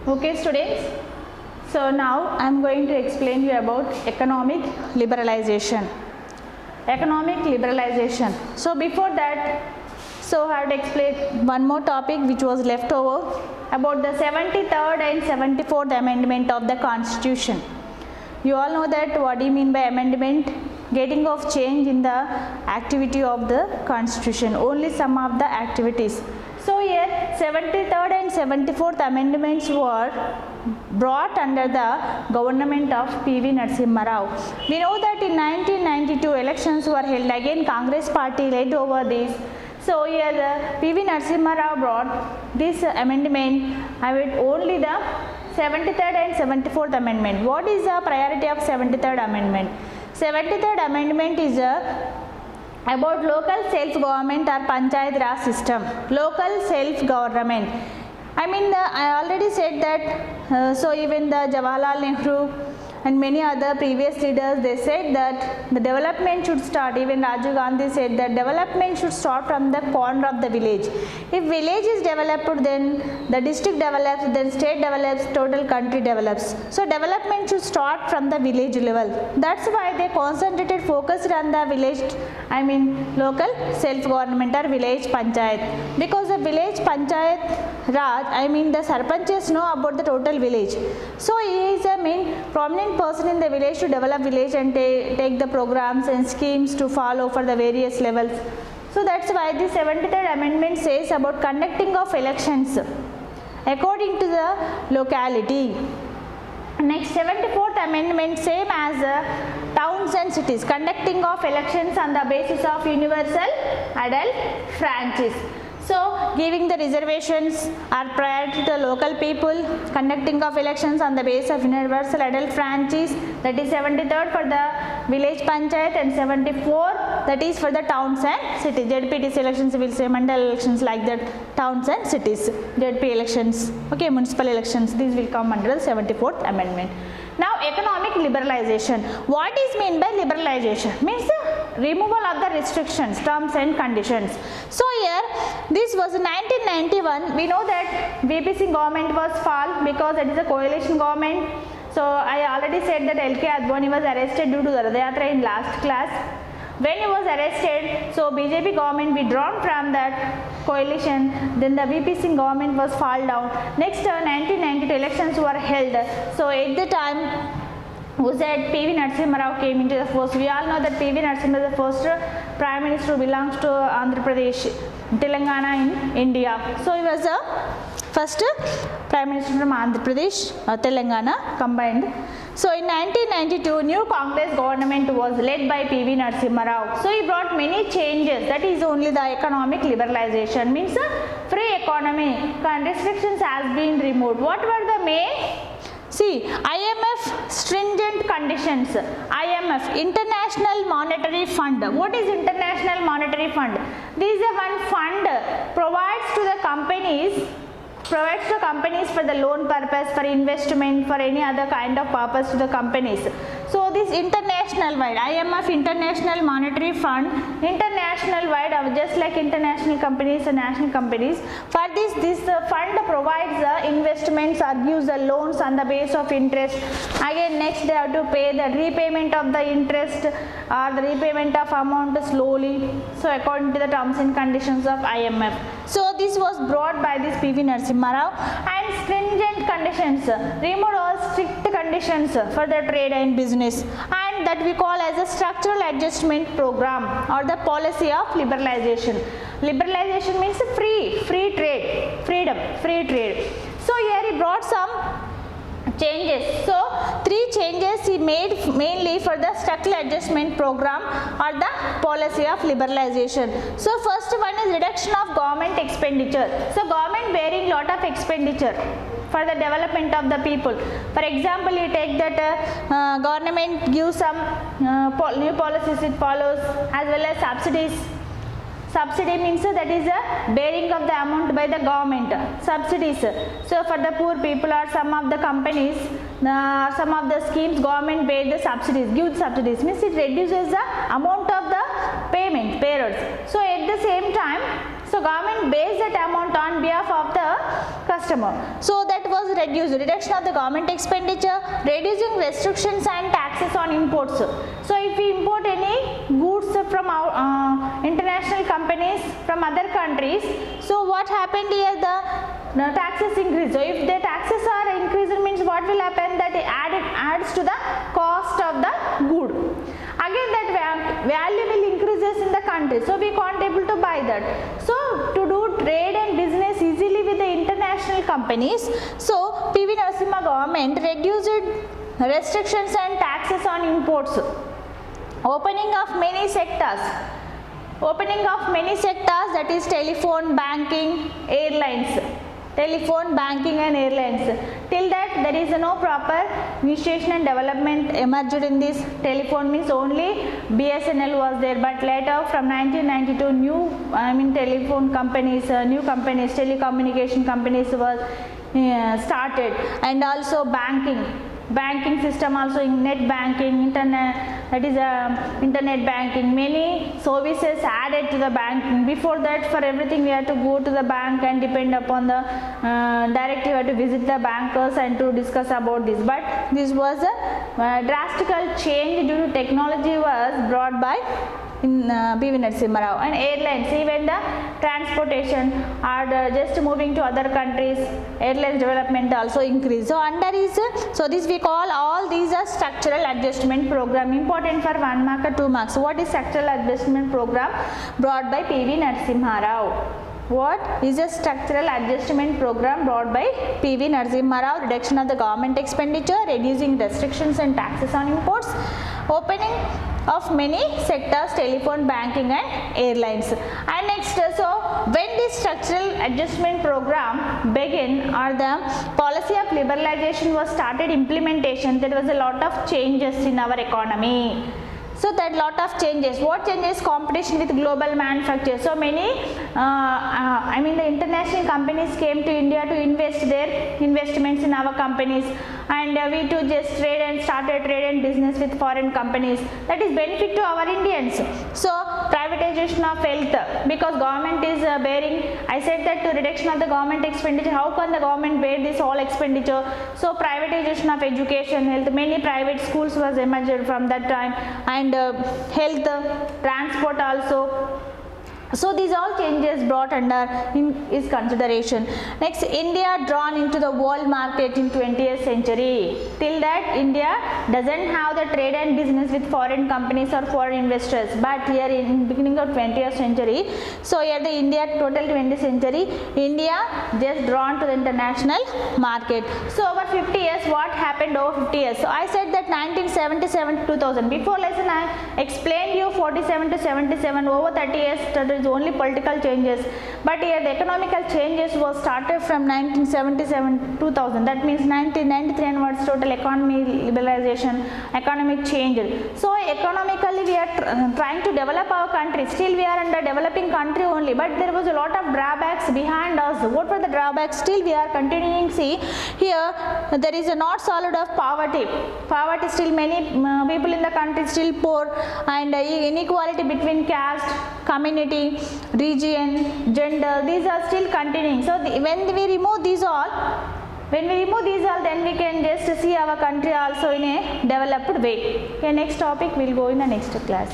Okay students, so now I am going to explain you about economic liberalization. Economic liberalization. So before that, so I have to explain one more topic which was left over about the 73rd and 74th amendment of the Constitution. You all know that what do you mean by amendment? Getting of change in the activity of the Constitution, only some of the activities. So here 73rd and 74th amendments were brought under the government of P.V. Narasimha Rao. We know that in 1992 elections were held, again Congress party led over this. So here the P.V. Narasimha Rao brought this amendment, only the 73rd and 74th amendment. What is the priority of 73rd amendment? 73rd amendment is about local self-government or Panchayat Raj system. Local self-government. I already said that, so even the Jawaharlal Nehru and many other previous leaders, they said that the development should start, even Rajiv Gandhi said that development should start from the corner of the village. If village is developed, then the district develops, then state develops, total country develops. So development should start from the village level. That's why they concentrated, focused on the village, local self-government or village panchayat. Because the village panchayat Raj, the sarpanches know about the total village. So he is a main prominent person in the village to develop village and take the programs and schemes to follow for the various levels. So that's why the 73rd amendment says about conducting of elections according to the locality. Next 74th amendment, same as towns and cities, conducting of elections on the basis of universal adult franchise. So giving the reservations are priority to local people, conducting of elections on the basis of universal adult franchise, that is 73rd for the village panchayat and 74th that is for the towns and cities. ZPTC elections, we will say mandal elections like that, towns and cities, ZP elections, okay, municipal elections, these will come under the 74th amendment. Now economic liberalization. What is meant by liberalization? Means the removal of the restrictions, terms and conditions. So here this was in 1991. We know that VP Singh government was fall because it is a coalition government. So I already said that LK Advani was arrested due to the Radha Yatra in last class. When he was arrested, so BJP government withdrawn from that coalition, then the VP Singh government was fall down. Next 1992 elections were held. So at the time, who said P.V. Narasimha Rao came into the force. We all know that P.V. Narasimha is the first Prime Minister who belongs to Andhra Pradesh, Telangana in India. So he was the first Prime Minister from Andhra Pradesh, Telangana combined. So in 1992, new Congress government was led by P.V. Narasimha Rao. So he brought many changes. That is only the economic liberalization. Means free economy, restrictions has been removed. What were the main? See, IMF stringent conditions. IMF, International Monetary Fund. What is International Monetary Fund? This is a one fund provides to the companies for the loan purpose, for investment, for any other kind of purpose to the companies. So this international wide, IMF International Monetary Fund, international wide, just like international companies and national companies. For this fund provides the investments or gives the loans on the base of interest. Again next they have to pay the repayment of the interest or the repayment of amount slowly. So according to the terms and conditions of IMF. So this was brought by this P.V. Narasimha Rao, and stringent conditions, removed all strict conditions for the trade and business, and that we call as a structural adjustment program or the policy of liberalization. Liberalization means free trade, free trade. So here he brought some changes. So three changes he made mainly for the structural adjustment program or the policy of liberalization. So first one is reduction of government expenditure. So government bearing lot of expenditure for the development of the people. For example, you take that government gives some new policies it follows, as well as subsidies. Subsidy means that is a bearing of the amount by the government. Subsidies. So for the poor people or some of the companies, some of the schemes government paid the subsidies, give subsidies, means it reduces the amount of the payment, payers. So at the same time, so government pays that amount on behalf of the customer. So that was reduced. Reduction of the government expenditure, reducing restrictions and taxes on imports. So if we import any goods from our international companies from other countries, so what happened here, the taxes increase. So if the taxes are increased, means what will happen, that it adds to the cost of the good. Again that value will increases in the country, so we can't able to buy that. So to do trade and business easily with the international companies, so PV Narasimha government reduced restrictions and taxes on imports. Opening of many sectors, that is telephone, banking, airlines. Telephone, banking and airlines. Till that there is no proper initiation and development emerged in this. Telephone means only BSNL was there, but later from 1992 new telephone companies, new companies, telecommunication companies was started, and also banking system also in net banking, internet, that is internet banking, many services added to the banking. Before that, for everything we had to go to the bank and depend upon the directly we had to visit the bankers and to discuss about this. But this was a drastical change due to technology was brought by PV Narasimha Rao. And airlines, even the transportation are just moving to other countries, airlines development also increased. So under is, so this we call all these are structural adjustment program, important for 1 mark or 2 marks. What is structural adjustment program brought by PV Narasimha Rao? What is a structural adjustment program brought by PV Narasimha Rao? Reduction of the government expenditure, reducing restrictions and taxes on imports, opening of many sectors, telephone, banking and airlines. And next, so when this structural adjustment program began, or the policy of liberalization was started implementation, there was a lot of changes in our economy. So that lot of changes. What changes? Competition with global manufacturers. So many, the international companies came to India to invest their investments in our companies, and we too just trade and started trade and business with foreign companies. That is benefit to our Indians. So privatization of health, because government is bearing, I said that to reduction of the government expenditure, how can the government bear this all expenditure? So privatization of education, health, many private schools was emerged from that time, and health, transport also. So these all changes brought under is consideration. Next, India drawn into the world market in 20th century. Till that India doesn't have the trade and business with foreign companies or foreign investors, but here in beginning of 20th century, so here the India total 20th century, India just drawn to the international market. So over 50 years, what happened over 50 years? So I said that 1977 to 2000. Before lesson I explained you 47 to 77, over 30 years that is only political changes, but here the economical changes was started from 1977 to 2000. That means 1993 onwards total economy liberalization, economic change. So economically we are trying to develop our country. Still we are under developing country only, but there was a lot of drawbacks behind us. What were the drawbacks? Still we are continuing. See here there is a not solved of poverty. Poverty still many people in the country still poor, and inequality between caste, community, region, gender, these are still continuing. So when we remove these all, then we can just see our country also in a developed way. Okay, next topic we'll go in the next class.